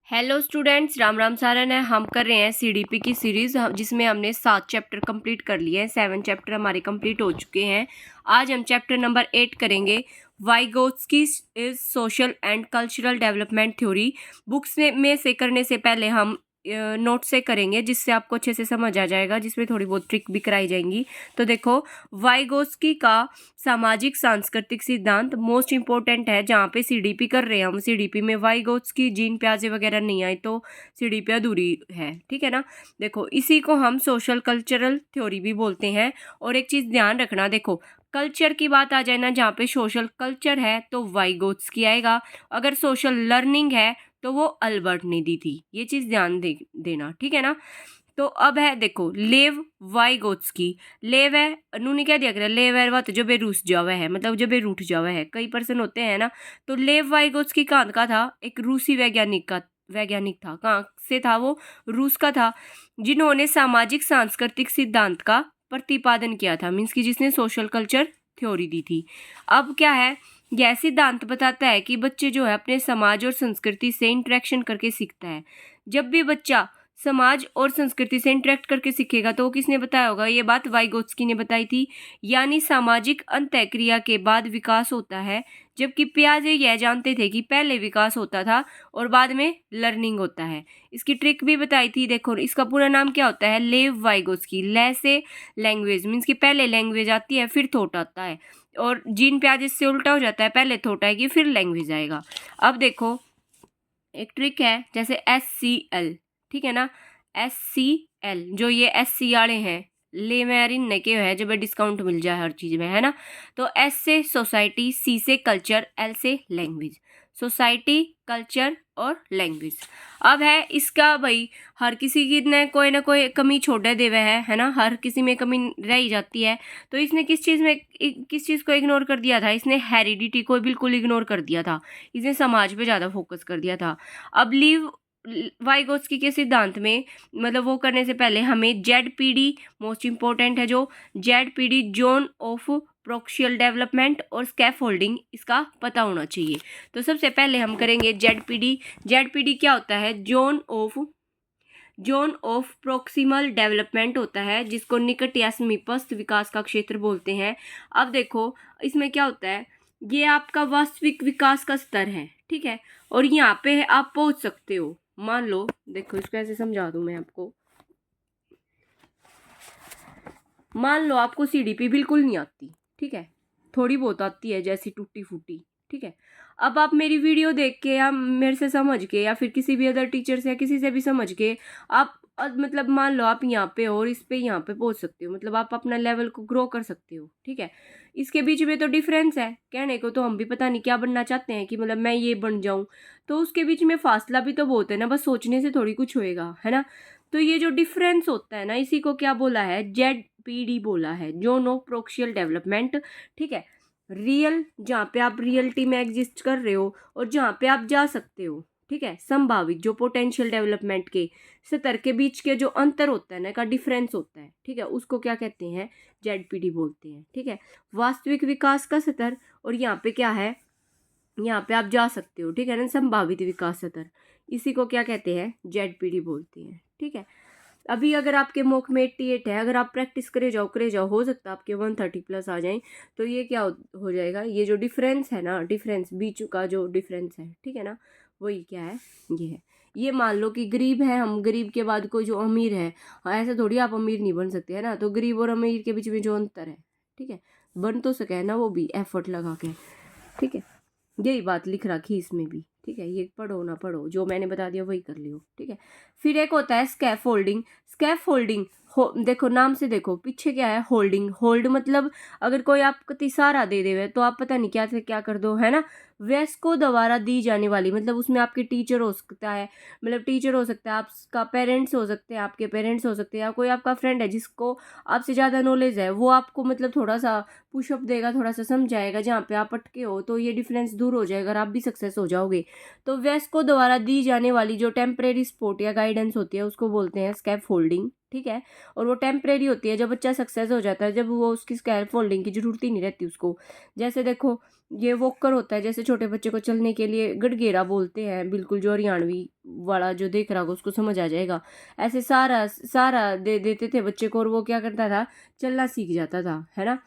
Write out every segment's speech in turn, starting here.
Hello students, Ram Ram Saran है। हम कर रहे हैं सीडीपी की सीरीज़ जिसमें हमने 7 चैप्टर कंप्लीट कर लिए हैं। 7 चैप्टर हमारे कंप्लीट हो चुके हैं। आज हम चैप्टर नंबर 8 करेंगे। Vygotsky is social and cultural development theory. Books में से करने से पहले हम नोट से करेंगे, जिससे आपको अच्छे से समझ आ जाएगा, जिसमें थोड़ी बहुत ट्रिक भी कराई जाएंगी। तो देखो, वाइगोत्स्की का सामाजिक सांस्कृतिक सिद्धांत मोस्ट इंपॉर्टेंट है। जहाँ पे सीडीपी कर रहे हैं हम, सीडीपी में वाइगोत्स्की, जीन प्याजे वगैरह नहीं आई तो सीडीपी अधूरी है, ठीक है ना। देखो, इसी को हम सोशल कल्चरल थ्योरी भी बोलते हैं। और एक चीज़ ध्यान रखना, देखो कल्चर की बात आ जाए ना, जहाँ पे सोशल कल्चर है तो वाइगोत्स्की आएगा। अगर सोशल लर्निंग है तो वो अल्बर्ट ने दी थी। ये चीज़ ध्यान देना, ठीक है ना। तो अब है, देखो लेव वाइगोत्स्की। लेव है, उन्होंने क्या दिया करा, लेव है वह जो बे रूस जावा है, मतलब जो बे रूठ जावा है। कई पर्सन होते हैं ना। तो लेव वाइगोत्स्की कहाँ का था? एक रूसी वैज्ञानिक था। कहाँ से था वो? रूस का था, जिन्होंने सामाजिक सांस्कृतिक सिद्धांत का प्रतिपादन किया था। मीन्स की जिसने सोशल कल्चर थ्योरी दी थी। अब क्या है, यह सिद्धांत बताता है कि बच्चे जो है अपने समाज और संस्कृति से इंटरेक्शन करके सीखता है। जब भी बच्चा समाज और संस्कृति से इंटरेक्ट करके सीखेगा, तो किसने बताया होगा? ये बात वाइगोत्स्की ने बताई थी। यानी सामाजिक अंतःक्रिया के बाद विकास होता है, जबकि पियाजे यह जानते थे कि पहले विकास होता था और बाद में लर्निंग होता है। इसकी ट्रिक भी बताई थी। देखो, इसका पूरा नाम क्या होता है? लेव वाइगोत्स्की। ले से लैंग्वेज, मीन्स कि पहले लैंग्वेज आती है फिर थॉट आता है। और जीन प्याजे से उल्टा हो जाता है, पहले थॉट आएगी फिर लैंग्वेज आएगा। अब देखो, एक ट्रिक है, जैसे SCL, ठीक है ना। SCL, जो ये SC वाले हैं, ले मैरिन ने के है, जब डिस्काउंट मिल जाए हर चीज़ में, है ना। तो S से सोसाइटी, C से कल्चर, L से लैंग्वेज। सोसाइटी, कल्चर और लैंग्वेज। अब है इसका भाई, हर किसी की ने कोई ना कोई कमी छोड़े देवे है ना। हर किसी में कमी रह ही जाती है। तो इसने किस चीज़ को इग्नोर कर दिया था? इसने हेरिडिटी को बिल्कुल इग्नोर कर दिया था। इसने समाज पे ज़्यादा फोकस कर दिया था। अब लीव वाइगोत्स्की के सिद्धांत में, मतलब वो करने से पहले हमें ZPD मोस्ट इंपॉर्टेंट है, जो ZPD जोन ऑफ प्रोक्शियल डेवलपमेंट और स्कैफोल्डिंग, इसका पता होना चाहिए। तो सबसे पहले हम करेंगे ZPD। ZPD क्या होता है? जोन ऑफ प्रोक्सिमल डेवलपमेंट होता है, जिसको निकट या समीपस्थ विकास का क्षेत्र बोलते हैं। अब देखो, इसमें क्या होता है, ये आपका वास्तविक विकास का स्तर है, ठीक है। और यहाँ पे आप पहुंच सकते हो। मान लो, देखो इसको ऐसे समझा दूं मैं आपको। मान लो आपको सीडीपी बिल्कुल नहीं आती, ठीक है, थोड़ी बहुत आती है, जैसी टूटी फूटी, ठीक है। अब आप मेरी वीडियो देख के या मेरे से समझ के या फिर किसी भी अदर टीचर से या किसी से भी समझ के आप मतलब मान लो आप यहाँ पे हो और इस पे यहाँ पे पहुंच सकते हो, मतलब आप अपना लेवल को ग्रो कर सकते हो, ठीक है। इसके बीच में तो डिफरेंस है। कहने को तो हम भी पता नहीं क्या बनना चाहते हैं, कि मतलब मैं ये बन जाऊं, तो उसके बीच में फासला भी तो बहुत है ना। बस सोचने से थोड़ी कुछ होएगा, है ना। तो ये जो डिफरेंस होता है ना, इसी को क्या बोला है? ZPD बोला है, जोन ऑफ प्रोक्शियल डेवलपमेंट, ठीक है। रियल, जहाँ पे आप रियलिटी में एग्जिस्ट कर रहे हो और जहाँ पे आप जा सकते हो, ठीक है। संभावित, जो पोटेंशियल डेवलपमेंट के स्तर के बीच के जो अंतर होता है ना, का डिफरेंस होता है, ठीक है, उसको क्या कहते हैं? ZPD बोलते हैं, ठीक है। वास्तविक विकास का स्तर, और यहाँ पे क्या है? यहाँ पे आप जा सकते हो, ठीक है ना, संभावित विकास स्तर, इसी को क्या कहते हैं? ZPD बोलते हैं, ठीक है। अभी अगर आपके मॉक में 88 है, अगर आप प्रैक्टिस करे जाओ, हो सकता है आपके 130 प्लस आ जाएं। तो ये क्या हो जाएगा? ये जो डिफरेंस है ना, डिफरेंस बीच का जो डिफरेंस है, ठीक है ना, वही क्या है? ये है। ये मान लो कि गरीब है हम, गरीब के बाद कोई जो अमीर है, हाँ, ऐसे थोड़ी आप अमीर नहीं बन सकते, है ना। तो गरीब और अमीर के बीच में जो अंतर है, ठीक है, बन तो सके ना वो भी एफर्ट लगा के, ठीक है। यही बात लिख रखी इसमें भी, ठीक है। ये पढ़ो ना पढ़ो, जो मैंने बता दिया वही कर लियो, ठीक है। फिर एक होता है स्कैफोल्डिंग। स्कैफोल्डिंग देखो नाम से, देखो पीछे क्या है? होल्डिंग। होल्ड मतलब अगर कोई आपको सहारा दे देवे तो आप पता नहीं क्या से क्या कर दो, है ना। वयस्क को द्वारा दी जाने वाली, मतलब उसमें आपके टीचर हो सकता है, मतलब टीचर हो सकता है, आपका पेरेंट्स हो सकते हैं, आपके पेरेंट्स हो सकते हैं, या कोई आपका फ्रेंड है जिसको आपसे ज़्यादा नॉलेज है, वो आपको मतलब थोड़ा सा पुशअप देगा, थोड़ा सा समझाएगा, जहाँ पे आप अटके हो, तो ये डिफरेंस दूर हो जाएगा और आप भी सक्सेस हो जाओगे। तो वयस्कों द्वारा दी जाने वाली जो टेम्परेरी सपोर्ट या गाइडेंस होती है, उसको बोलते हैं स्कैफोल्डिंग, ठीक है। और वो टेम्परेरी होती है, जब बच्चा सक्सेस हो जाता है, जब वो उसकी स्कैफोल्डिंग की जरूरत ही नहीं रहती उसको। जैसे देखो, ये वॉकर होता है, जैसे छोटे बच्चे को चलने के लिए गड़गेरा बोलते हैं, बिल्कुल जो हरियाणवी वाला जो देख रहा होगा उसको समझ आ जाएगा। ऐसे सारा सारा दे देते थे बच्चे को और वो क्या करता था, चलना सीख जाता था, है ना।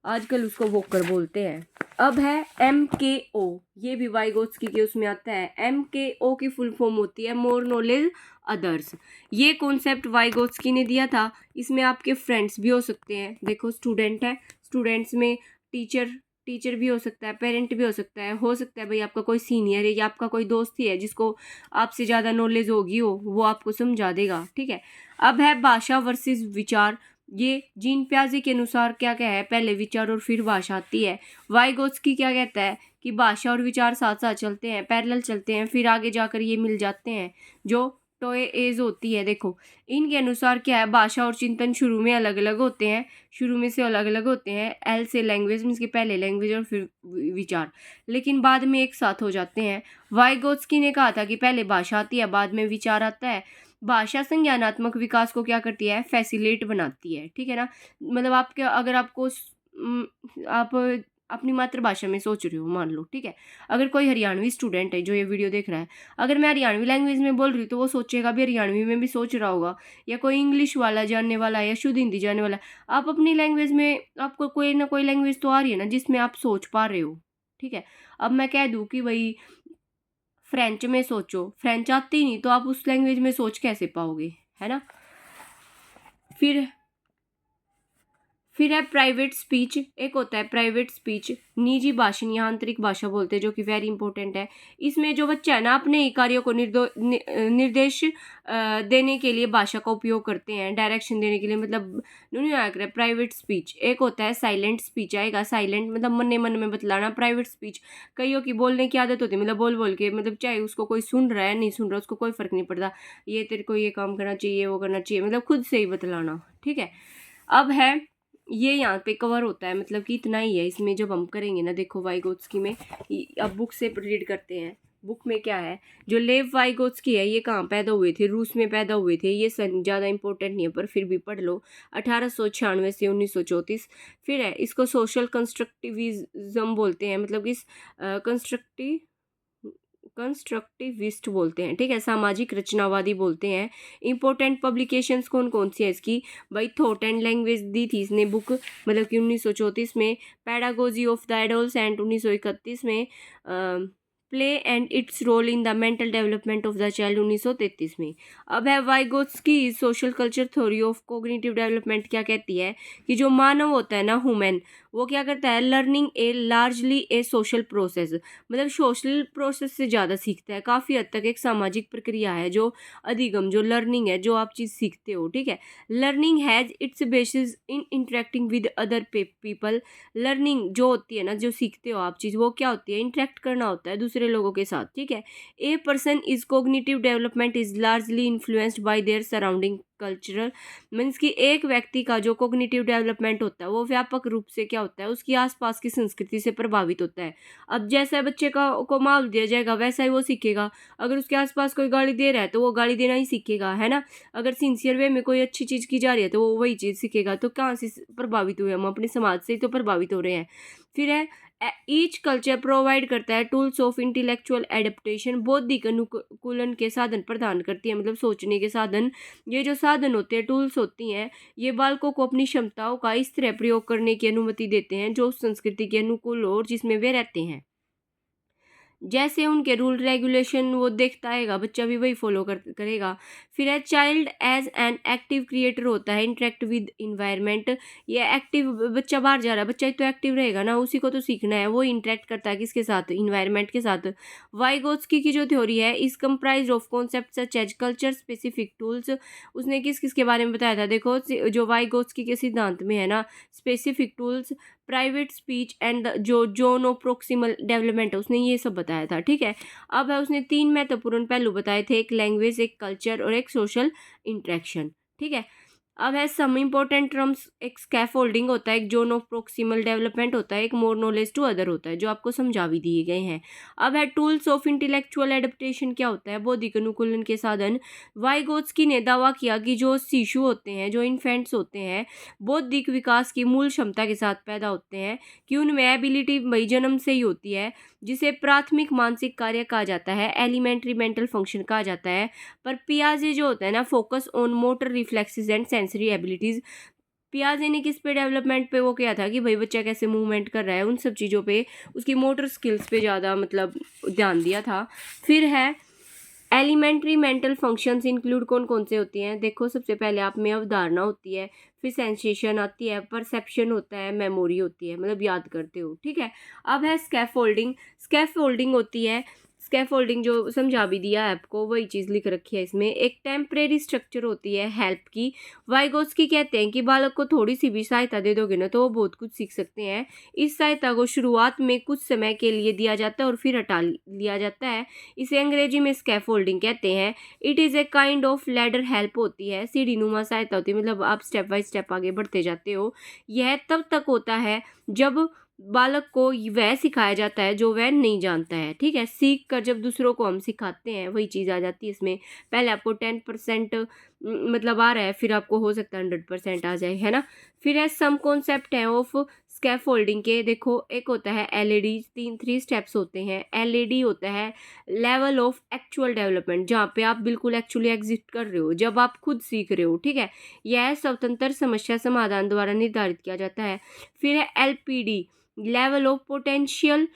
आजकल उसको वॉकर बोलते हैं। अब है MKO, ये भी वाइगोत्स्की के उसमें आता है। MKO की फुल फॉर्म होती है मोर नॉलेज अदर्स। ये कॉन्सेप्ट वाइगोत्स्की ने दिया था। इसमें आपके फ्रेंड्स भी हो सकते हैं, देखो स्टूडेंट है, स्टूडेंट्स में टीचर भी हो सकता है, पेरेंट भी हो सकता है भाई आपका कोई सीनियर है या आपका कोई दोस्त ही है जिसको आपसे ज़्यादा नॉलेज होगी वो आपको समझा देगा, ठीक है। अब है भाषा वर्सेस विचार। ये जीन प्याजे के अनुसार क्या क्या है, पहले विचार और फिर भाषा आती है। वाइगोत्स्की क्या कहता है कि भाषा और विचार साथ साथ चलते हैं, पैरेलल चलते हैं, फिर आगे जाकर ये मिल जाते हैं, जो टोए एज होती है। देखो इनके अनुसार क्या है, भाषा और चिंतन शुरू में अलग अलग होते हैं, शुरू में से अलग अलग होते हैं। एल से लैंग्वेज मीन्स के पहले लैंग्वेज और फिर विचार, लेकिन बाद में एक साथ हो जाते हैं। वाइगोत्स्की ने कहा था कि पहले भाषा आती है, बाद में विचार आता है। भाषा संज्ञानात्मक विकास को क्या करती है, फैसिलिटेट बनाती है, ठीक है ना। मतलब आपके अगर आपको आप अपनी मातृभाषा में सोच रहे हो, मान लो, ठीक है। अगर कोई हरियाणवी स्टूडेंट है जो ये वीडियो देख रहा है, अगर मैं हरियाणवी लैंग्वेज में बोल रही हूँ तो वो सोचेगा भी हरियाणवी में भी सोच रहा होगा, या कोई इंग्लिश वाला जानने वाला है या शुद्ध हिंदी जानने वाला है। आप अपनी लैंग्वेज में, आपको कोई ना कोई लैंग्वेज तो आ रही है ना जिसमें आप सोच पा रहे हो, ठीक है। अब मैं कह दूँ कि भाई फ्रेंच में सोचो, फ्रेंच आती नहीं तो आप उस लैंग्वेज में सोच कैसे पाओगे, है ना। फिर है प्राइवेट स्पीच। एक होता है प्राइवेट स्पीच, निजी भाषण या आंतरिक भाषा बोलते हैं, जो कि वेरी इंपॉर्टेंट है। इसमें जो बच्चा है ना अपने ही कार्यों को निर्देश देने के लिए भाषा का उपयोग करते हैं, डायरेक्शन देने के लिए, मतलब दोनों प्राइवेट स्पीच। एक होता है साइलेंट स्पीच आएगा, साइलेंट मतलब मन में बतलाना। प्राइवेट स्पीच कईयों की बोलने की आदत होती है, मतलब बोल के, मतलब चाहे उसको कोई सुन रहा है नहीं सुन रहा उसको कोई फर्क नहीं पड़ता, ये तेरे को ये काम करना चाहिए वो करना चाहिए, मतलब खुद से ही बतलाना, ठीक है। अब है ये यहाँ पे कवर होता है, मतलब कि इतना ही है इसमें जब हम करेंगे ना। देखो वाइगोत्स्की में, अब बुक से रीड करते हैं। बुक में क्या है, जो लेव वाइगोत्स्की है ये कहाँ पैदा हुए थे, रूस में पैदा हुए थे। ये सन ज़्यादा इंपॉर्टेंट नहीं है पर फिर भी पढ़ लो, 1896 से 1934। फिर है, इसको सोशल कंस्ट्रक्टिविज्म बोलते हैं, मतलब कि कंस्ट्रक्टिविस्ट बोलते हैं, ठीक है, सामाजिक रचनावादी बोलते हैं। इंपॉर्टेंट पब्लिकेशंस कौन कौन सी है इसकी, भाई थॉट एंड लैंग्वेज दी थी इसने बुक, मतलब कि 1934 में। पैडागोजी ऑफ द एडोलसेंट 1931 में। Play and its role in the mental development of the child 1933 में। अब है Vygotsky social culture theory of cognitive development क्या कहती है कि जो मानव होता है ना, ह्यूमन, वो क्या करता है, लर्निंग ए लार्जली ए सोशल प्रोसेस, मतलब सोशल प्रोसेस से ज़्यादा सीखता है, काफ़ी हद तक एक सामाजिक प्रक्रिया है। जो अधिगम, जो लर्निंग है, जो आप चीज़ सीखते हो, ठीक है। Learning has its basis in interacting with other people. Learning जो होती है ना, जो सीखते हो आप चीज़, वो क्या होती है, इंटरेक्ट करना होता है दूसरे लोगों के साथ, ठीक है। A person is cognitive development is largely influenced by their surrounding cultural, means कि एक व्यक्ति का जो कोग्निटिव डेवलपमेंट होता है वो व्यापक रूप से क्या होता है, उसकी आसपास की संस्कृति से प्रभावित होता है। अब जैसा बच्चे को माहौल दिया जाएगा वैसा ही वो सीखेगा। अगर उसके आसपास कोई गाली दे रहा है तो वो गाली देना ही सीखेगा, है ना। अगर सिंसियर वे में कोई अच्छी चीज़ की जा रही है तो वो वही चीज़ सीखेगा। तो कहाँ से प्रभावित हुए हम, अपने समाज से ही तो प्रभावित हो रहे हैं। फिर है, ईच कल्चर प्रोवाइड करता है टूल्स ऑफ इंटेलेक्चुअल एडेप्टेशन, बौद्धिक अनुकूलन के साधन प्रदान करती है, मतलब सोचने के साधन। ये जो साधन होते हैं, टूल्स होती हैं, ये बालकों को अपनी क्षमताओं का इस तरह प्रयोग करने की अनुमति देते हैं जो उस संस्कृति के अनुकूल हो और जिसमें वे रहते हैं। जैसे उनके रूल रेगुलेशन वो देखता आएगा, बच्चा भी वही फॉलो करेगा। फिर है, child as an active creator होता है, इंटरेक्ट विद इन्वायरमेंट। ये एक्टिव, बच्चा बाहर जा रहा है, बच्चा तो एक्टिव रहेगा ना, उसी को तो सीखना है, वो इंटरेक्ट करता है किसके साथ, इन्वायरमेंट के साथ। वाइगोत्स्की की जो थ्योरी है is comprise of concept such as culture specific tools. उसने किस किस के बारे में बताया था, देखो जो वाइगोत्स्की के सिद्धांत में है ना, specific tools, private speech and जो जोन ऑफ प्रोक्सिमल डेवलपमेंट है, उसने ये सब बताया था, ठीक है। अब है, उसने 3 महत्वपूर्ण पहलू बताए थे, एक लैंग्वेज, एक कल्चर और एक सोशल इंटरेक्शन, ठीक है। अब है सम इम्पोर्टेंट टर्म्स, एक स्कैफोल्डिंग होता है, एक जोन ऑफ प्रोक्सिमल डेवलपमेंट होता है, एक मोर नॉलेज टू अदर होता है, जो आपको समझा भी दिए गए हैं। अब है टूल्स ऑफ इंटेलेक्चुअल एडेप्टेशन, क्या होता है, बौद्धिक अनुकूलन के साधन। वाइगोत्स्की ने दावा किया कि जो शिशु होते हैं, जो इन्फेंट्स होते हैं, बौद्धिक विकास की मूल क्षमता के साथ पैदा होते हैं, कि उनमें एबिलिटी वही जन्म से ही होती है, जिसे प्राथमिक मानसिक कार्य कहा जाता है, एलिमेंट्री मेंटल फंक्शन कहा जाता है। पर पियाजे जो होता है ना, focus on motor reflexes and sensory abilities, पियाजे ने किस पे डेवलपमेंट पे वो किया था कि भाई बच्चा कैसे मूवमेंट कर रहा है, उन सब चीज़ों पे, उसकी मोटर स्किल्स पे ज़्यादा मतलब ध्यान दिया था। फिर है एलिमेंट्री मेंटल फंक्शंस इंक्लूड कौन कौन से होती हैं, देखो सबसे पहले आप में अवधारणा होती है, फिर सेंसेशन आती है, परसेप्शन होता है, मेमोरी होती है, मतलब याद करते हो, ठीक है। अब है स्कैफोल्डिंग, स्कैफोल्डिंग होती है, स्कैफोल्डिंग जो समझा भी दिया है आपको, वही चीज़ लिख रखी है इसमें, एक टेम्परेरी स्ट्रक्चर होती है हेल्प की। वाइगोत्स्की कहते हैं कि बालक को थोड़ी सी भी सहायता दे दोगे ना तो वो बहुत कुछ सीख सकते हैं। इस सहायता को शुरुआत में कुछ समय के लिए दिया जाता है और फिर हटा लिया जाता है। इसे अंग्रेजी में स्कैफोल्डिंग कहते हैं। It is a kind of ladder help होती है, सीढ़ी नुमा सहायता होती है, मतलब आप स्टेप बाय स्टेप आगे बढ़ते जाते हो। यह तब तक होता है जब बालक को वह सिखाया जाता है जो वह नहीं जानता है, ठीक है। सीख कर जब दूसरों को हम सिखाते हैं, वही चीज़ आ जाती है इसमें। पहले आपको 10% मतलब आ रहा है, फिर आपको हो सकता है 100% आ जाए, है ना। फिर है सम कॉन्सेप्ट है ऑफ स्कैफोल्डिंग के, देखो एक होता है एलईडी, 3 स्टेप्स होते हैं। एलईडी होता है लेवल ऑफ एक्चुअल डेवलपमेंट, जहाँ पे आप बिल्कुल एक्चुअली एग्जिस्ट कर रहे हो, जब आप खुद सीख रहे हो, ठीक है। यह स्वतंत्र समस्या समाधान द्वारा निर्धारित किया जाता है। फिर है LPD, level of potential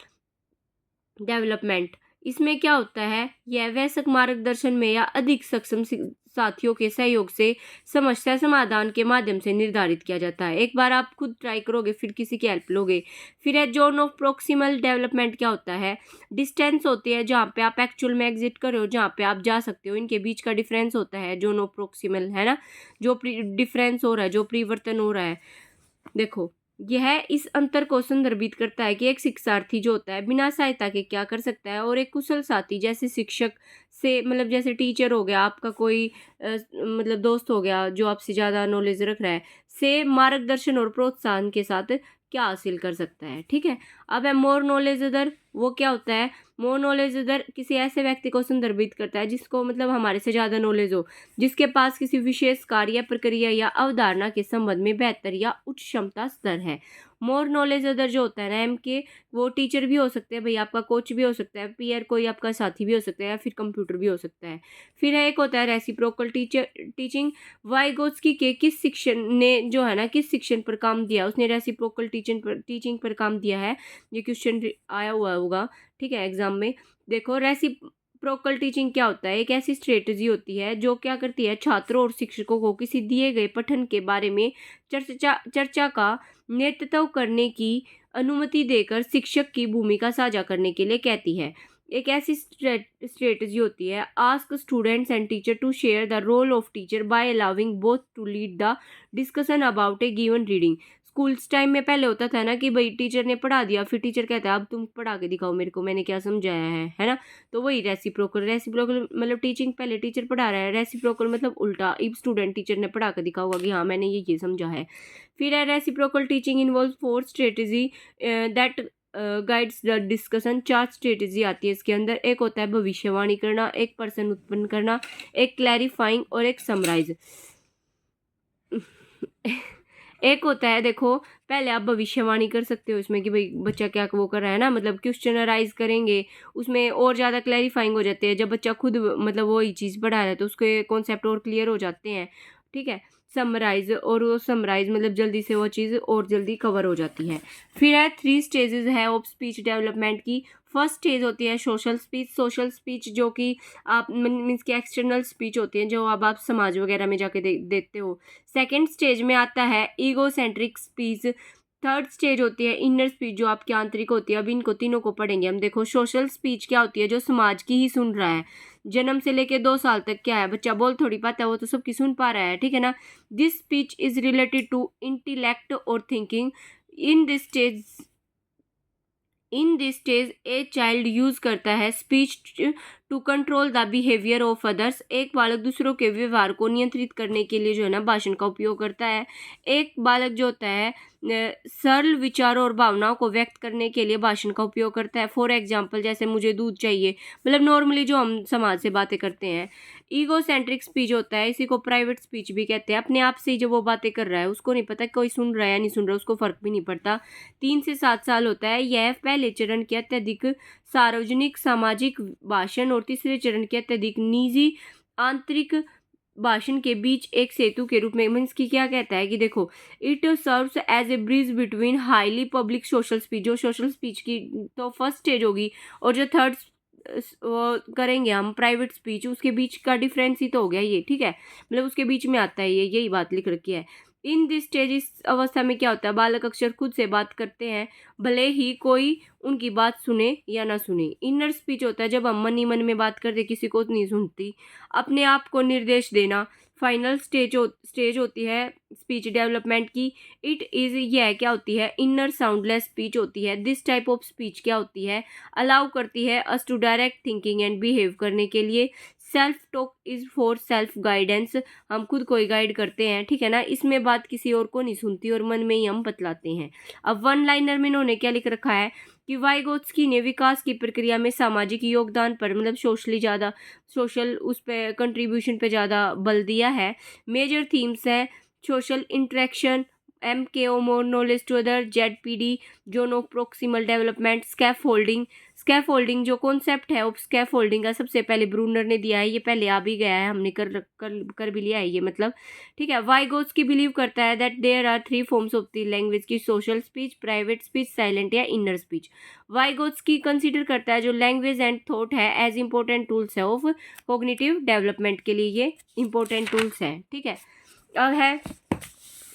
development. इसमें क्या होता है, यह वयस्क मार्गदर्शन में या अधिक सक्षम साथियों के सहयोग से समस्या समाधान के माध्यम से निर्धारित किया जाता है। एक बार आप खुद ट्राई करोगे, फिर किसी की हेल्प लोगे। फिर है जोन ऑफ प्रोक्सिमल डेवलपमेंट, क्या होता है, डिस्टेंस होती है जहाँ पे आप एक्चुअल में एग्जिट कर रहे हो, जहाँ पे आप जा सकते हो, इनके बीच का डिफरेंस होता है जोन ऑफ प्रोक्सिमल, है ना। जो डिफरेंस हो रहा है, जो परिवर्तन हो रहा है, देखो यह इस अंतर को संदर्भित करता है कि एक शिक्षार्थी जो होता है बिना सहायता के क्या कर सकता है, और एक कुशल साथी जैसे शिक्षक से, मतलब जैसे टीचर हो गया आपका, कोई मतलब दोस्त हो गया जो आपसे ज़्यादा नॉलेज रख रहा है, से मार्गदर्शन और प्रोत्साहन के साथ क्या हासिल कर सकता है, ठीक है। अब है मोर नॉलेज अदर, वो क्या होता है, मोर नॉलेज अदर किसी ऐसे व्यक्ति को संदर्भित करता है जिसको मतलब हमारे से ज़्यादा नॉलेज हो, जिसके पास किसी विशेष कार्य प्रक्रिया या अवधारणा के संबंध में बेहतर या उच्च क्षमता स्तर है। मोर नॉलेज अदर जो होता है ना, एम के, वो टीचर भी हो सकते हैं भाई, आपका कोच भी हो सकता है, पीयर कोई आपका साथी भी हो सकता है, या फिर कंप्यूटर भी हो सकता है। फिर है एक होता है रेसिप्रोकल टीचिंग। वाइगोत्स्की के किस शिक्षण ने जो है ना, किस शिक्षण पर काम दिया, उसने रेसिप्रोकल टीचिंग पर काम दिया है। ये क्वेश्चन आया हुआ होगा, ठीक है, एग्जाम में। देखो रेसिप्रोकल टीचिंग क्या होता है, एक ऐसी स्ट्रेटजी होती है जो क्या करती है, छात्रों और शिक्षकों को किसी दिए गए पठन के बारे में चर्चा का नेतृत्व करने की अनुमति देकर शिक्षक की भूमिका साझा करने के लिए कहती है। एक ऐसी स्ट्रेटजी होती है, ask students and teacher to share the role of teacher by allowing both to lead the discussion about a given reading. Schools time में पहले होता था ना कि भाई टीचर ने पढ़ा दिया, फिर टीचर कहता है अब तुम पढ़ा के दिखाओ मेरे को, मैंने क्या समझाया है ना। तो वही रेसिप्रोकल मतलब टीचिंग, पहले टीचर पढ़ा रहा है, रेसिप्रोकल मतलब उल्टा, अब स्टूडेंट टीचर ने पढ़ा के दिखा होगा कि हाँ मैंने ये समझा है। फिर है reciprocal teaching involve 4 strategy that guides the discussion. 4 strategy आती है इसके अंदर। एक होता है भविष्यवाणी करना, एक पर्सन उत्पन्न करना, एक क्लैरिफाइंग और एक समराइज। एक होता है, देखो पहले आप भविष्यवाणी कर सकते हो इसमें कि भाई बच्चा क्या वो कर रहा है ना, मतलब क्वेश्चनराइज करेंगे, उसमें और ज़्यादा क्लैरिफाइंग हो जाते हैं। जब बच्चा खुद मतलब वही चीज़ पढ़ा रहा है तो उसके कॉन्सेप्ट और क्लियर हो जाते हैं, ठीक है। समराइज, और वो समराइज मतलब जल्दी से वो चीज़ और जल्दी कवर हो जाती है। फिर है 3 स्टेजेस है ऑफ स्पीच डेवलपमेंट की। फर्स्ट स्टेज होती है सोशल स्पीच। सोशल स्पीच जो कि आप मीन्स की एक्सटर्नल स्पीच होती है, जो अब आप समाज वगैरह में जाके देखते हो। सेकेंड स्टेज में आता है ego centric speech. Third stage होती है इनर स्पीच, जो आपकी आंतरिक होती है। अब इनको तीनों को पढ़ेंगे हम। देखो सोशल स्पीच क्या होती है, जो समाज की ही सुन रहा है। जन्म से लेके 2 साल तक क्या है, बच्चा बोल थोड़ी पाता है, वो तो सबकी सुन पा रहा है, ठीक है ना। This speech is related to intellect और thinking. In this stage in this stage a child use करता है speech to control the behaviour of others. एक बालक दूसरों के व्यवहार को नियंत्रित करने के लिए जो है ना भाषण का उपयोग करता है। एक बालक जो होता है सरल विचारों और भावनाओं को व्यक्त करने के लिए भाषण का उपयोग करता है। फॉर एग्जाम्पल, जैसे मुझे दूध चाहिए, मतलब नॉर्मली जो हम समाज से बातें करते हैं। ईगो सेंट्रिक स्पीच होता है, इसी को प्राइवेट स्पीच भी कहते हैं। अपने आप से ही जब वो बातें कर रहा है, उसको नहीं पता कोई सुन रहा है या नहीं सुन रहा, उसको फर्क भी नहीं पड़ता। 3 से 7 साल होता है। यह पहले चरण के अत्यधिक सार्वजनिक सामाजिक भाषण और तीसरे चरण के अत्यधिक निजी आंतरिक भाषण के बीच एक सेतु के रूप में, मीन्स की क्या कहता है कि देखो, it serves as a bridge between highly public social speech, जो सोशल स्पीच की तो फर्स्ट स्टेज होगी, और जो थर्ड वो करेंगे हम प्राइवेट स्पीच, उसके बीच का डिफरेंस ही तो हो गया ये, ठीक है। मतलब उसके बीच में आता है ये, यही बात लिख रखी है। इन दिस स्टेज, इस अवस्था में क्या होता है, बालक अक्सर खुद से बात करते हैं, भले ही कोई उनकी बात सुने या ना सुने। इनर स्पीच होता है जब हम मन ही मन में बात करते, किसी को नहीं सुनती, अपने आप को निर्देश देना। फाइनल स्टेज होती है स्पीच डेवलपमेंट की। इट इज़, यह क्या होती है, इनर साउंडलेस स्पीच होती है। दिस टाइप ऑफ स्पीच क्या होती है, अलाउ करती है us to direct thinking and behave करने के लिए। Self talk is for self guidance, हम खुद को ही गाइड करते हैं, ठीक है ना। इसमें बात किसी और को नहीं सुनती और मन में ही हम बतलाते हैं। अब वन लाइनर में इन्होंने क्या लिख रखा है कि वाइगोत्स्की ने विकास की प्रक्रिया में सामाजिक योगदान पर, मतलब सोशल उस पे कंट्रीब्यूशन पे ज़्यादा बल दिया है। मेजर थीम्स है social interaction, MKO more knowledge to other, ZPD zone of proximal development, scaffolding जो कॉन्सेप्ट है वो स्कैफोल्डिंग का सबसे पहले ब्रूनर ने दिया है। ये पहले आ भी गया है, हमने कर भी लिया है ये, मतलब ठीक है। वाइगोत्स्की बिलीव करता है that there are 3 forms of the language की, social speech, private speech, silent या इनर स्पीच। वाइगोत्स्की कंसीडर करता है जो लैंग्वेज एंड थॉट है एज इंपॉर्टेंट टूल्स है ऑफ कॉग्निटिव डेवलपमेंट के लिए, ये इंपॉर्टेंट टूल्स हैं, ठीक है। अब है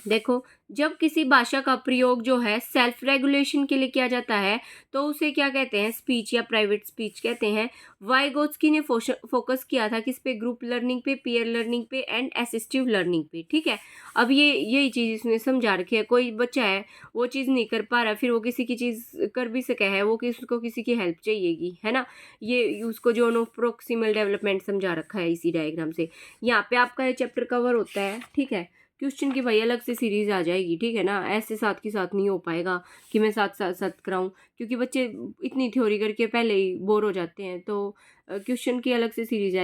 देखो, जब किसी भाषा का प्रयोग जो है सेल्फ रेगुलेशन के लिए किया जाता है तो उसे क्या कहते हैं, स्पीच या प्राइवेट स्पीच कहते हैं। वाइगोत्स्की ने फोकस किया था किस पे, ग्रुप लर्निंग पे, पीयर लर्निंग पे एंड असिस्टिव लर्निंग पे, ठीक है। अब यही चीज़ इसने समझा रखी है। कोई बच्चा है वो चीज़ नहीं कर पा रहा, फिर वो किसी की चीज़ कर भी सके है, वो उसको किसी की हेल्प चाहिएगी, है ना। ये उसको जोन ऑफ प्रोक्सिमल डेवलपमेंट समझा रखा है इसी डायग्राम से। यहाँ पे आपका ये चैप्टर कवर होता है, ठीक है। क्वेश्चन की भाई अलग से सीरीज आ जाएगी, ठीक है ना। ऐसे साथ के साथ नहीं हो पाएगा कि मैं साथ कराऊं, क्योंकि बच्चे इतनी थ्योरी करके पहले ही बोर हो जाते हैं। तो क्वेश्चन की अलग से सीरीज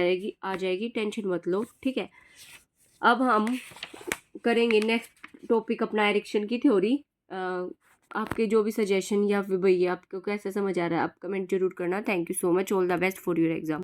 आ जाएगी, टेंशन मत लो, ठीक है। अब हम करेंगे नेक्स्ट टॉपिक अपना एरिक्सन की थ्योरी। आपके जो भी सजेशन या फिर भैया आपको कैसा समझ आ रहा है, आप कमेंट जरूर करना। Thank you so much, all the best for your exam.